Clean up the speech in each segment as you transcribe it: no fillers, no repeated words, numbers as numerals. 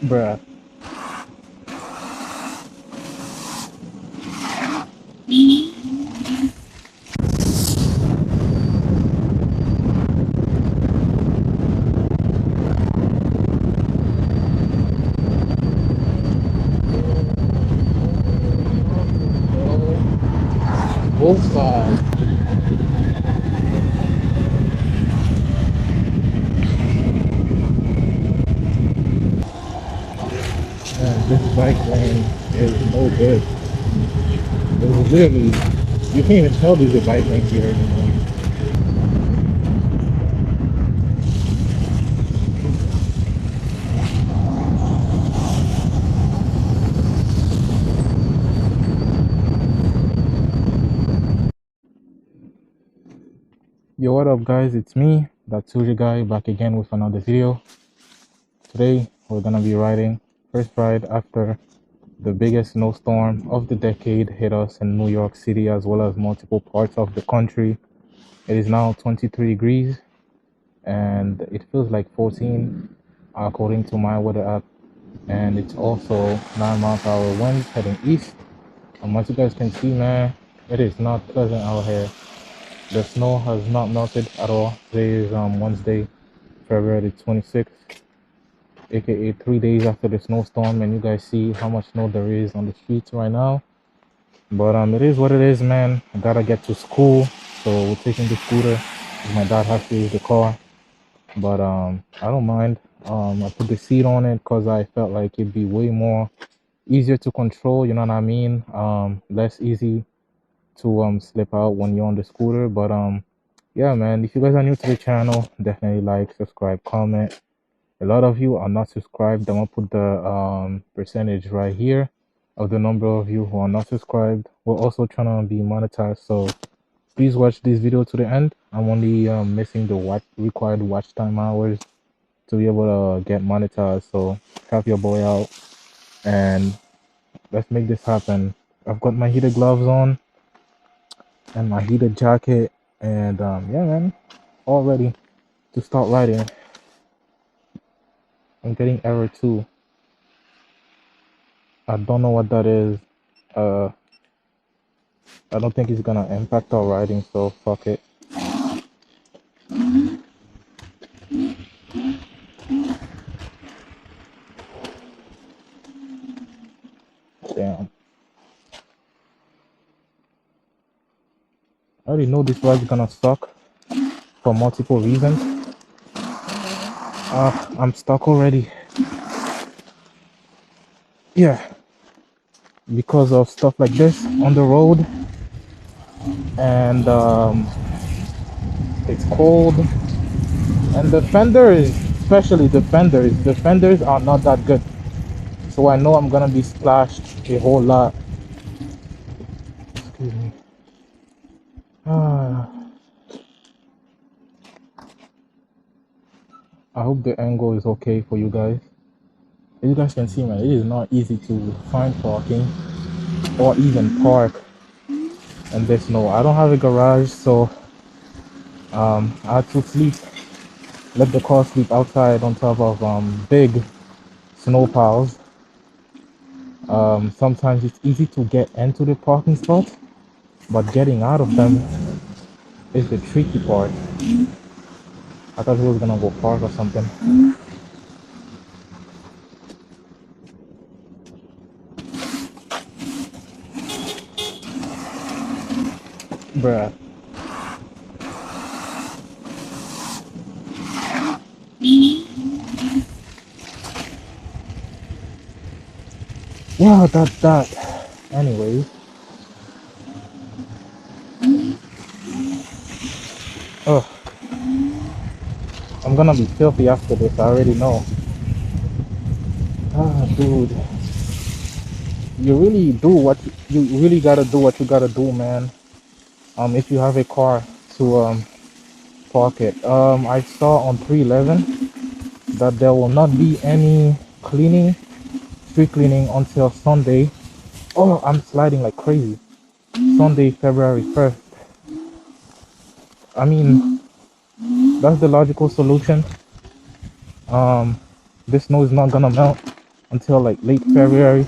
Bruh. Both sides. Man, this bike lane is no good. It's literally, you can't even tell there's a bike lane here anymore. Yo, what up guys, it's me, that Tuesday guy, back again with another video. Today we're gonna be riding first ride after the biggest snowstorm of the decade hit us in New York City as well as multiple parts of the country. It is now 23 degrees and it feels like 14 according to my weather app, and it's also 9-mile-per-hour winds heading east. And as you guys can see, man, it is not pleasant out here. The snow has not melted at all. Today is Wednesday, February 26th, aka 3 days after the snowstorm, and you guys see how much snow there is on the streets right now. But it is what it is, man. I gotta get to school, so we're taking the scooter. My dad has to use the car, but I don't mind. I put the seat on it because I felt like it'd be way more easier to control, you know what I mean? Less easy to slip out when you're on the scooter. But yeah, man, if you guys are new to the channel, definitely like, subscribe, comment. A lot of you are not subscribed. I'm gonna put the percentage right here of the number of you who are not subscribed. We're also trying to be monetized, so please watch this video to the end. I'm only missing the required watch time hours to be able to get monetized, so help your boy out and let's make this happen. I've got my heated gloves on and my heated jacket, and yeah, man, all ready to start riding. I'm getting error 2. I don't know what that is. I don't think it's gonna impact our riding, so fuck it. Damn, I already know this ride's gonna suck for multiple reasons. I'm stuck already. Yeah, because of stuff like this on the road, and it's cold, and the fenders, especially the fenders are not that good, so I know I'm gonna be splashed a whole lot. Excuse me. I hope the angle is okay for you guys. As you guys can see, man, it is not easy to find parking or even park in this snow. I don't have a garage, so I had to let the car sleep outside on top of big snow piles. Sometimes it's easy to get into the parking spot, but getting out of them is the tricky part. I thought he was gonna go park or something. Bruh. Yeah, that. Anyways. Oh, I'm gonna be filthy after this, I already know. Dude. You really gotta do what you gotta do, man. If you have a car to park it. I saw on 311 that there will not be any street cleaning until Sunday. Oh, I'm sliding like crazy. Sunday, February 1st. I mean, that's the logical solution. This snow is not gonna melt until like late February.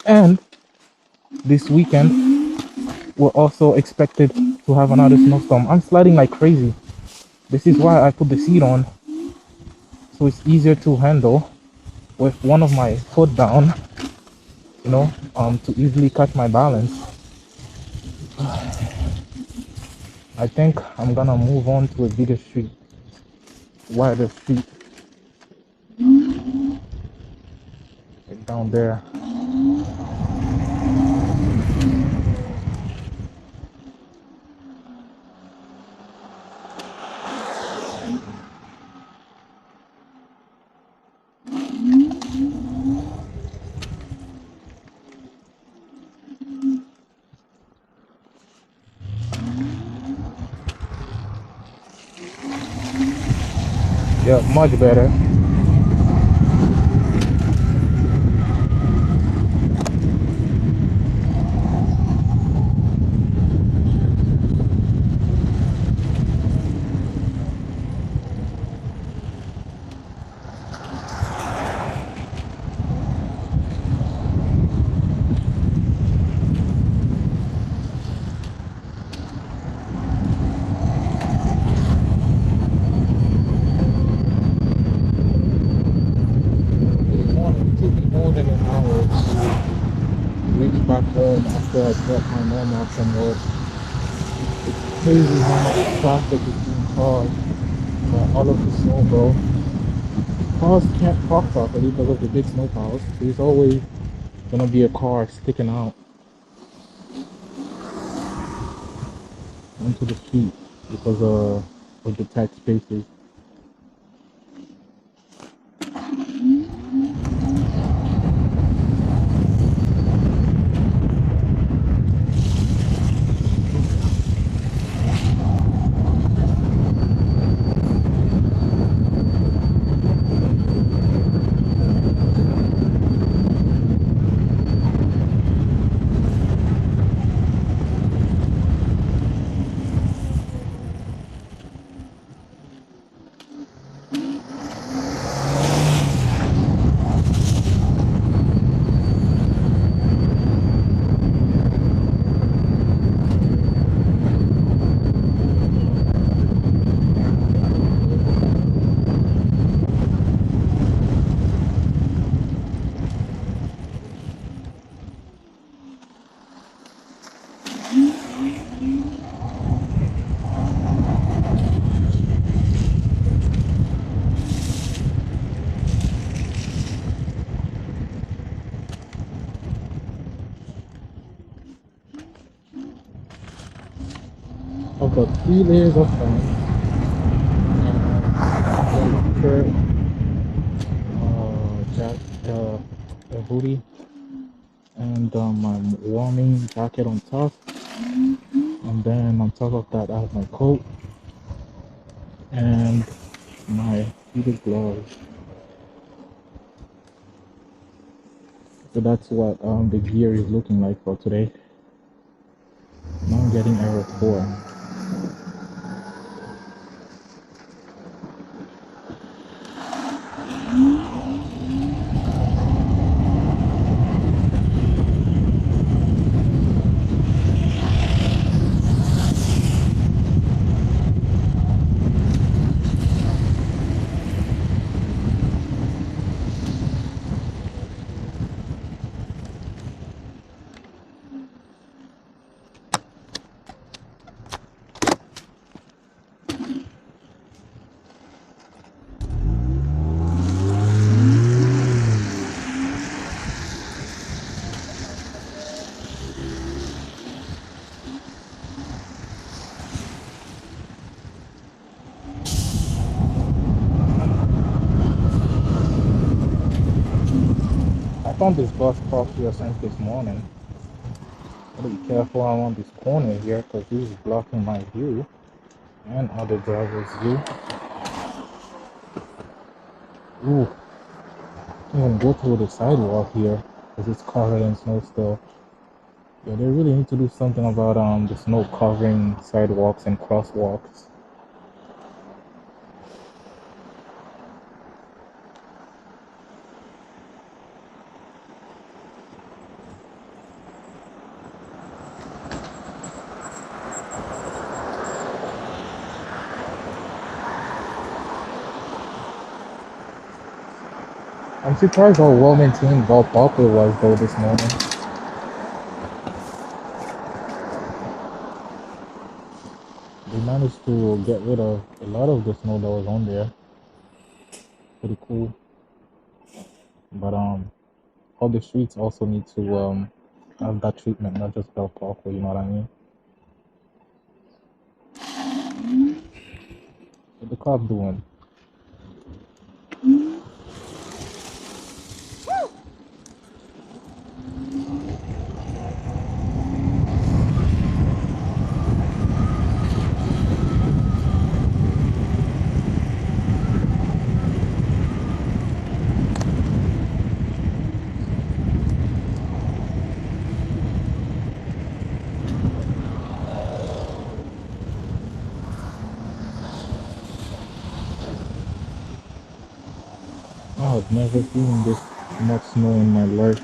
And this weekend, we're also expected to have another snowstorm. I'm sliding like crazy. This is why I put the seat on, so it's easier to handle with one of my foot down, to easily catch my balance. I think I'm gonna move on to a bigger street, wider street, like down there. Yeah, much better. It took me more than an hour to reach back home after I dropped my mom off from work. It's crazy how much traffic is being caused by all of the snow, bro. Cars can't park properly because of the big snow piles. There's always gonna be a car sticking out onto the street because of the tight spaces. I've got 3 layers of pants, a shirt, a hoodie, and my warming jacket on top. And then on top of that, I have my coat and my heated gloves. So that's what the gear is looking like for today. Now I'm getting error 4. I found this bus parked here since this morning. Gotta be careful around this corner here because this is blocking my view and other drivers' view. Ooh, can't even go through the sidewalk here because it's covered in snow still. Yeah, they really need to do something about the snow covering sidewalks and crosswalks. I'm surprised how well maintained Ball Parker was though this morning. They managed to get rid of a lot of the snow that was on there. Pretty cool. But all the streets also need to have that treatment, not just Bell Parker, you know what I mean? What the cop doing? I've never seen this much snow in my life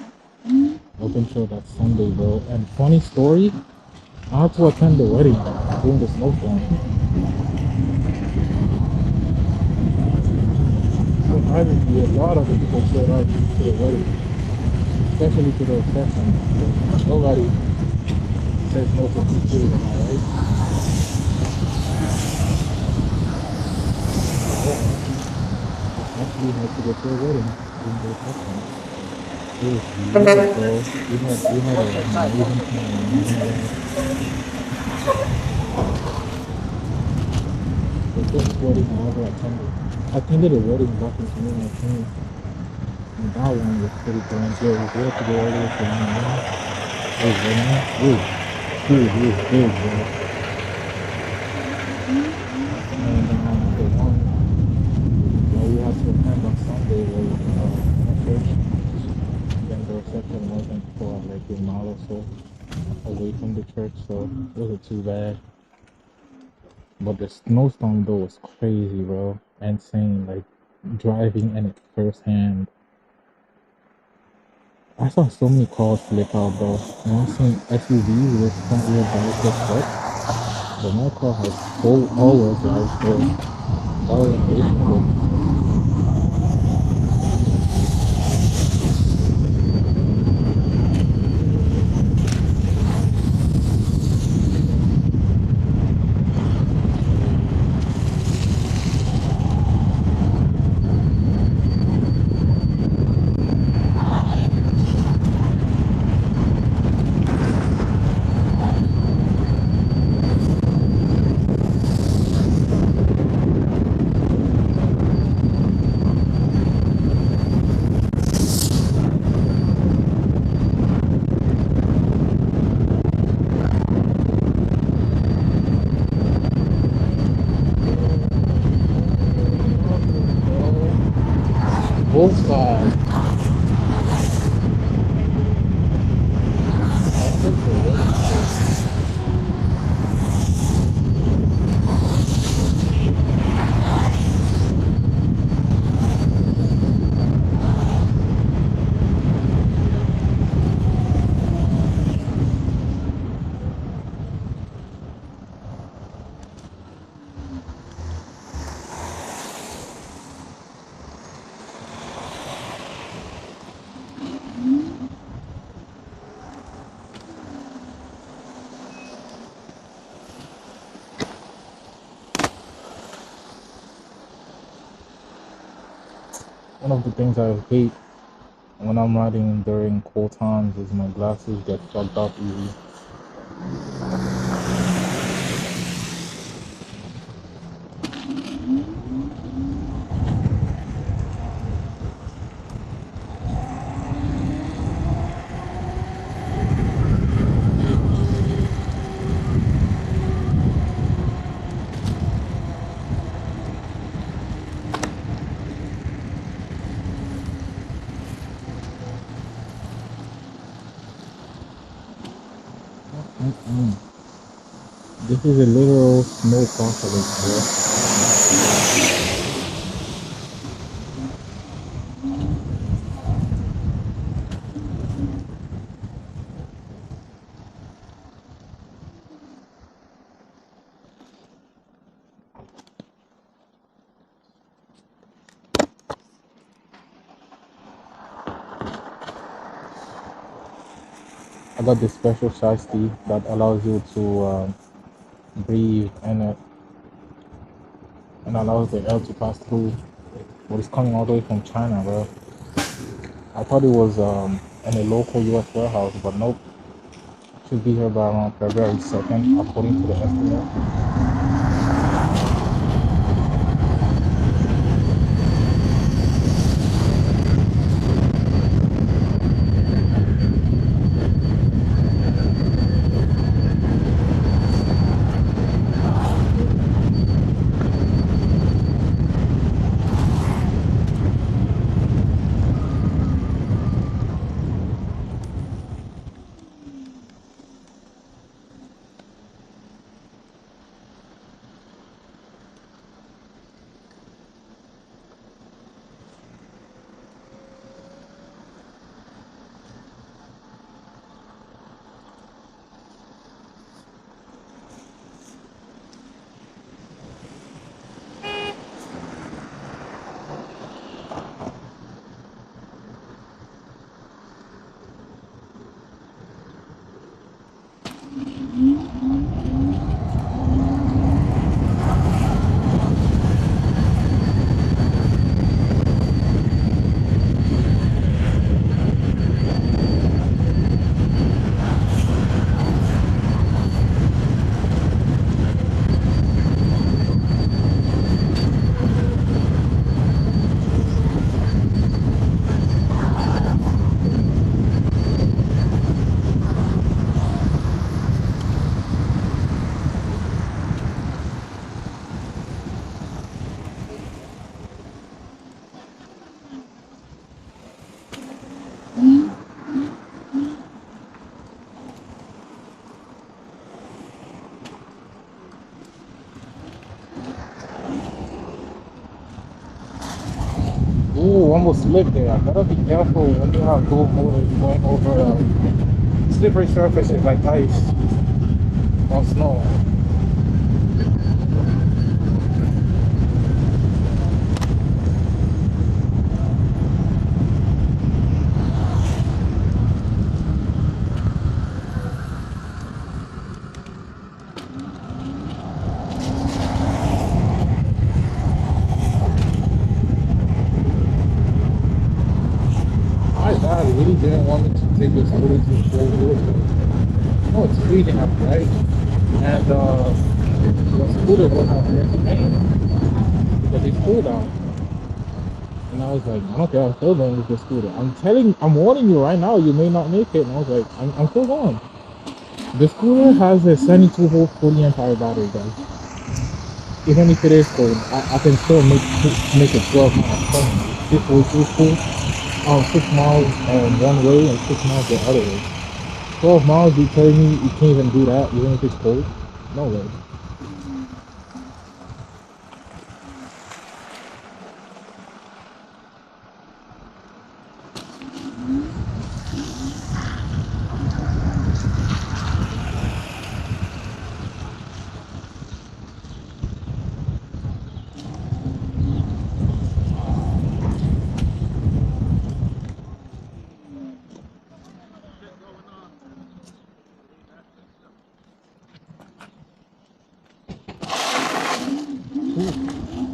up until that Sunday, bro. And funny story, I had to attend the wedding during the snowstorm. Surprisingly, a lot of the people showed up to the wedding, especially to the reception. Nobody says no to 2 kids, am I right? Actually, had to go to a wedding during the reception. It was beautiful. We had an amazing time, amazing day. The first wedding I ever attended. I attended a wedding back in 2019, and that one was pretty grand. Yeah, we had to go all the way to Miami. It was very nice. It was big, bro. And the one that we had to attend on Sunday was in a church. Then the reception wasn't for like a mile or so away from the church, so it wasn't too bad. But the snowstorm though was crazy, bro. Insane. Like driving in it firsthand. I saw so many cars flip out though. And I've seen SUVs with front wheel drive get stuck. But my car has full all-wheel drive, so orientation good. Both sides. One of the things I hate when I'm riding during cold times is my glasses get fogged up easy. This is a literal snow apocalypse, I got this special shiesty that allows you to breathe in it and allows the air to pass through. But it's coming all the way from China, bro. I thought it was in a local US warehouse, but nope. It should be here by around February 2nd, according to the estimate. Ooh, almost slipped there. I gotta be careful when you have gold motors going over slippery surfaces like ice or snow. My dad really didn't want me to take this scooter to the cold woods. No, it's freezing up, right? And the scooter was not working because it's cold out. And I was like, I don't care, I'm still going with the scooter. I'm warning you right now, you may not make it. And I was like, I'm still going. The scooter has a 72-volt 40 amp hour battery, guys. Even if it is cold, I can still make it 12 miles. This was useful. 6 miles one way and 6 miles the other way. 12 miles, you telling me you can't even do that even if it's cold? No way.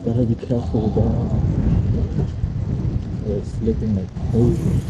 Gotta be careful with that. It's slipping like crazy.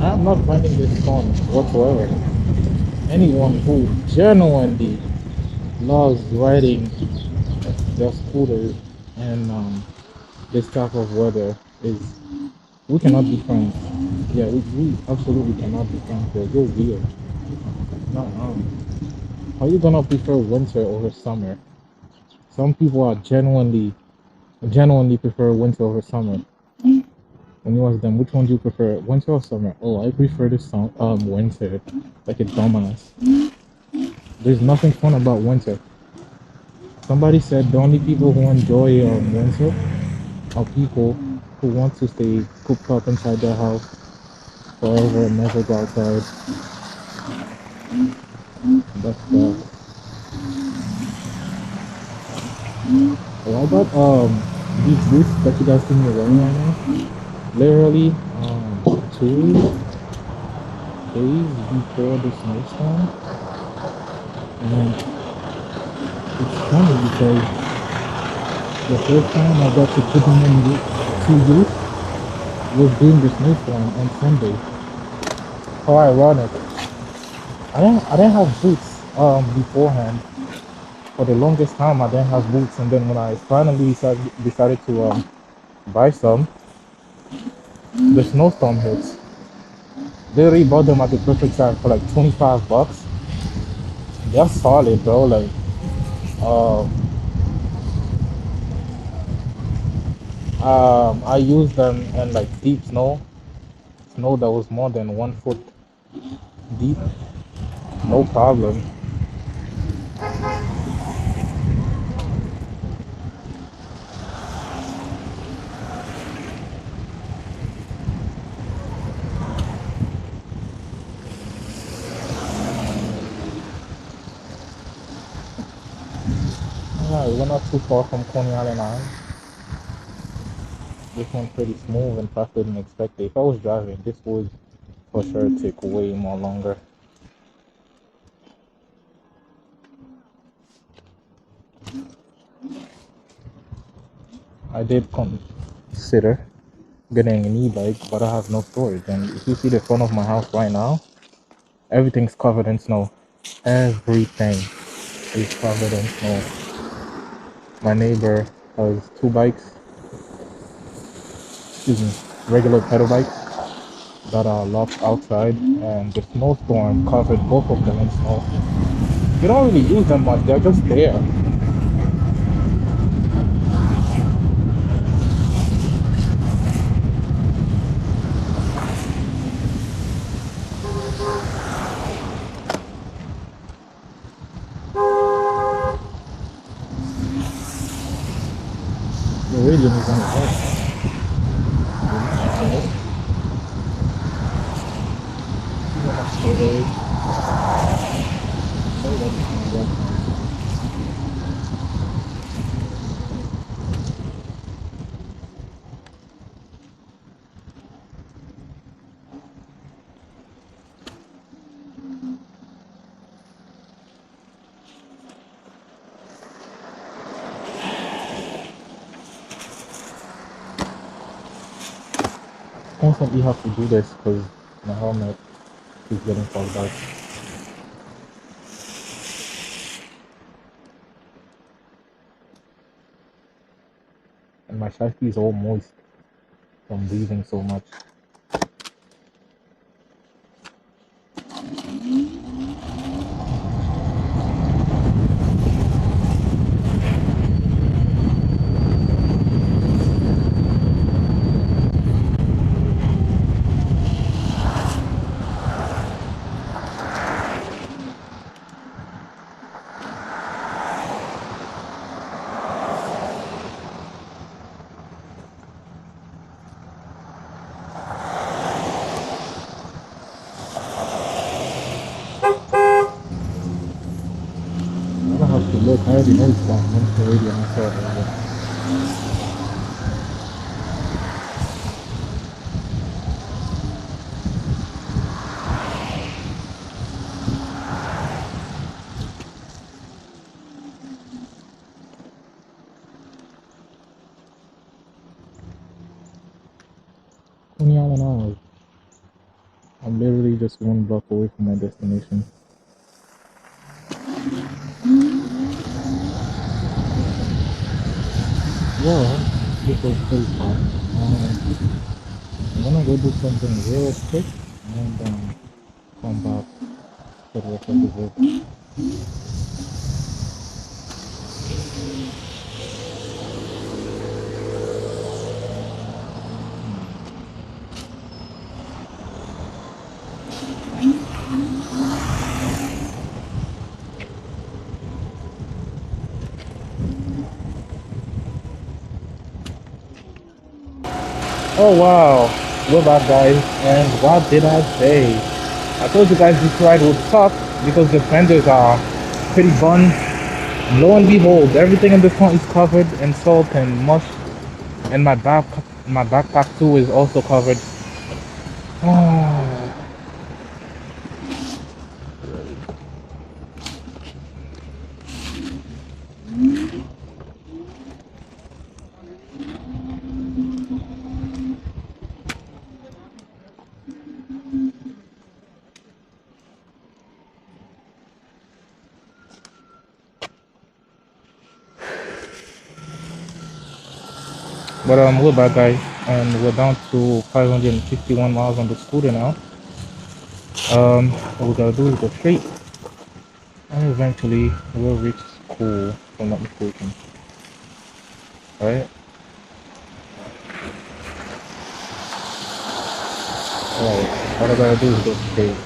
I'm not finding this fun whatsoever. Anyone who genuinely loves riding their scooters and this type of weather is, we cannot be friends. Yeah, we absolutely cannot be friends. Bro. You're weird. No, how you gonna prefer winter over summer? Some people are genuinely prefer winter over summer. When you ask them which one do you prefer, winter or summer? Oh, I prefer the winter, like a dumbass. There's nothing fun about winter. Somebody said the only people who enjoy winter are people who want to stay cooped up inside their house forever and never go outside. That's what about these boots that you guys see me wearing right now? Literally 2 days before the snowstorm, and it's funny because the first time I got to put them in two boots was during the snowstorm on Sunday. How ironic! I didn't have boots beforehand. For the longest time, I didn't have boots, and then when I finally decided to buy some, the snowstorm hits. They already bought them at the perfect time for like 25 bucks. They're solid, bro. Like, um, I used them in like deep snow that was more than 1 foot deep, no problem. Alright, we're not too far from Coney Island Island. This one's pretty smooth and faster than expected. If I was driving, this would for sure take way more longer. I did consider getting an e-bike, but I have no storage. And if you see the front of my house right now, everything's covered in snow. Everything is covered in snow. My neighbor has two bikes, excuse me, regular pedal bikes that are locked outside, and the snowstorm covered both of them in snow. You don't really use them much, they're just there. The radiant is on the head. Constantly have to do this because my helmet is getting fogged out. And my chassis is all moist from breathing so much. I don't have to look, I already know it's got monster radio myself. Coney Island Island. just one block away from my destination. Well, this was pretty fun. I'm gonna go do something real quick and come back for the rest of the video. Oh wow, we're back guys, and what did I say? I told you guys this ride would suck because the fenders are pretty bun. Lo and behold, everything in this car is covered in salt and mush, and my backpack too is also covered. But we're back guys, and we're down to 551 miles on the scooter now. What we gotta do is go straight, and eventually we'll reach school, if I'm not mistaken. Alright? Alright, all I gotta do is go straight.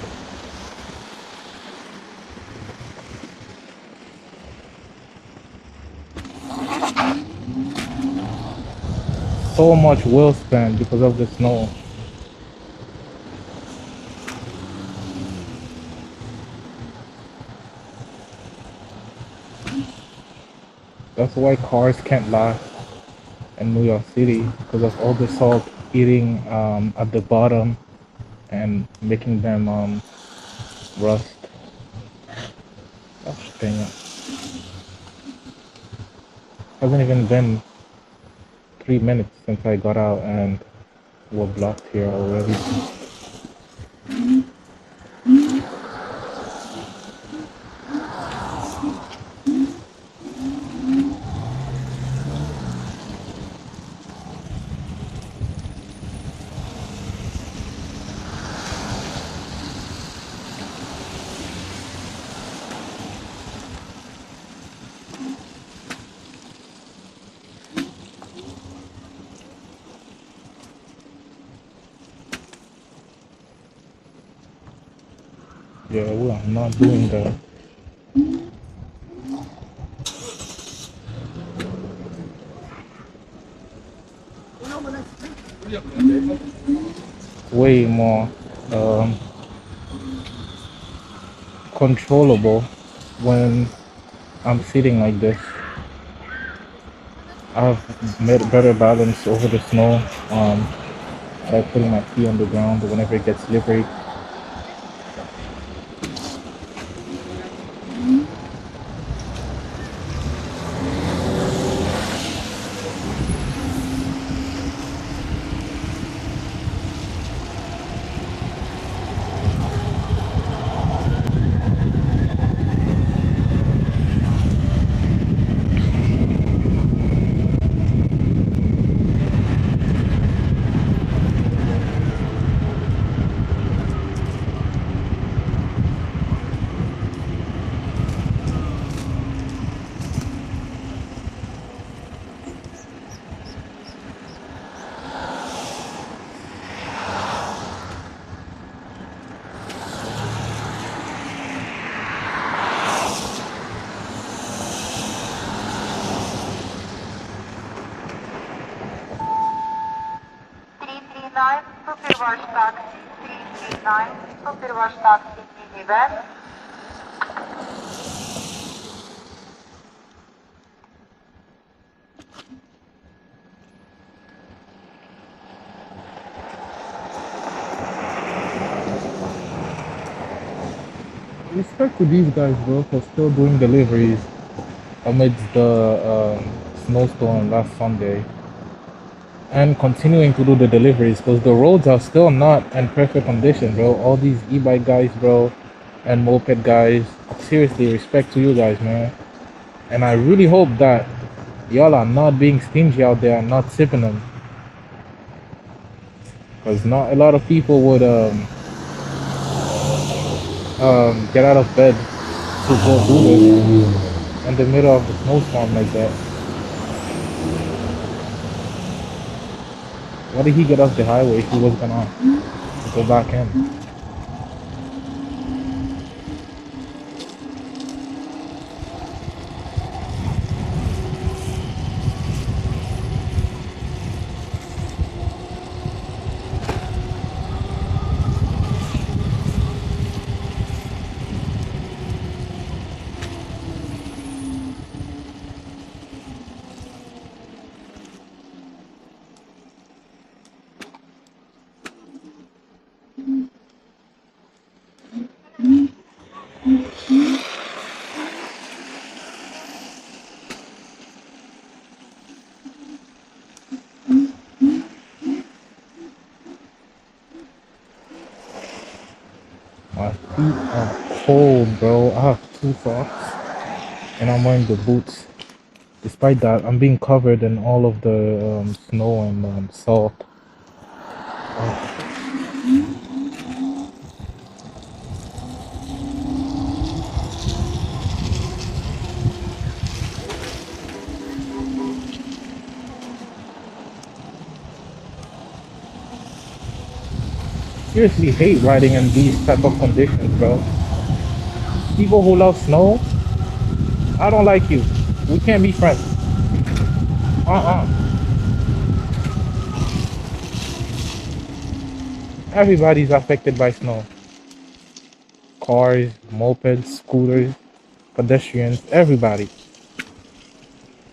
So much wheel span because of the snow. That's why cars can't last in New York City, because of all the salt eating at the bottom and making them rust. Gosh dang it. Hasn't even been 3 minutes since I got out and we're blocked here already. Yeah, we are not doing that. Way more controllable when I'm sitting like this. I've made better balance over the snow by putting my feet on the ground whenever it gets slippery. Respect to these guys, bro, for still doing deliveries amidst the snowstorm last Sunday. and continuing to do the deliveries because the roads are still not in perfect condition, bro. All these e-bike guys, bro, and moped guys, seriously, respect to you guys, man. And I really hope that y'all are not being stingy out there and not tipping them, because not a lot of people would get out of bed to go do this in the middle of the snowstorm like that. Why did he get off the highway if he was gonna go back in? My feet are cold, bro. I have 2 socks and I'm wearing the boots. Despite that, I'm being covered in all of the snow and salt. Seriously hate riding in these type of conditions, bro. People who love snow, I don't like you. We can't be friends. Uh-uh. Everybody's affected by snow. Cars, mopeds, scooters, pedestrians, everybody.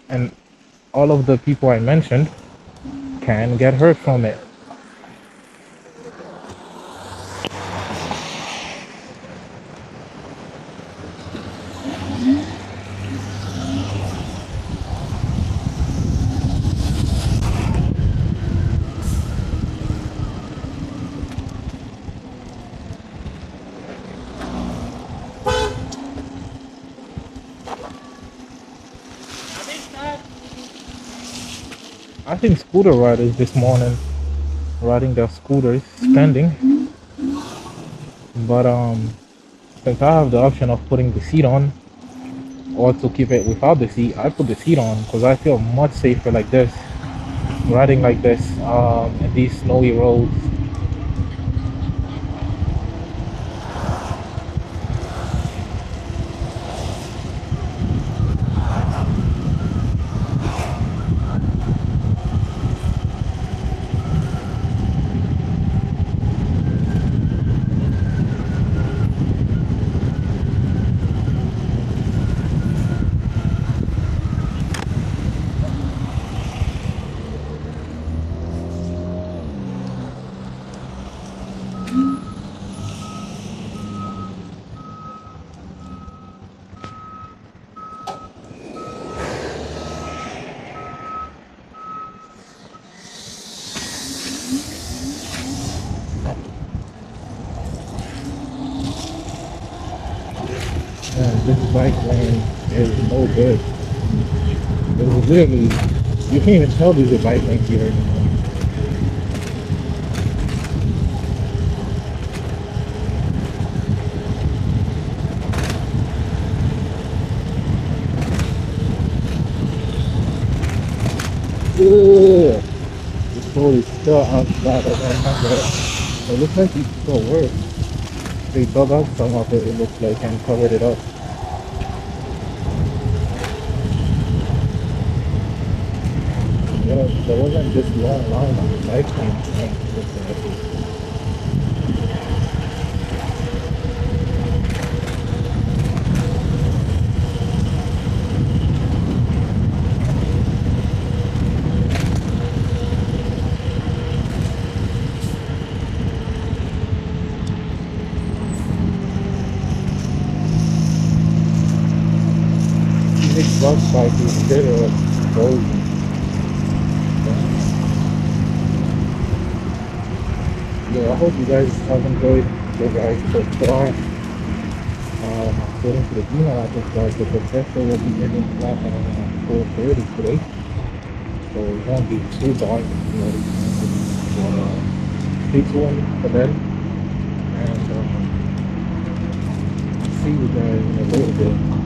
And all of the people I mentioned can get hurt from it. I think scooter riders this morning riding their scooters standing, but since I have the option of putting the seat on or to keep it without the seat, I put the seat on because I feel much safer like this, riding like this in these snowy roads. Man, this bike lane is no good. It's literally, you can't even tell there's a bike lane here anymore. Ugh. This road is still outside of my. It looks like it's still worse. They dug out some of it, it looks like, and covered it up. You know, there wasn't this long line on the bike lane. This bus bike is literally frozen. I hope you guys have enjoyed the ride so far. According to the email I just got, the compressor will be ending flat around 4:30 today, so it won't be too dark. You know, it's for that, and see you guys in a little bit.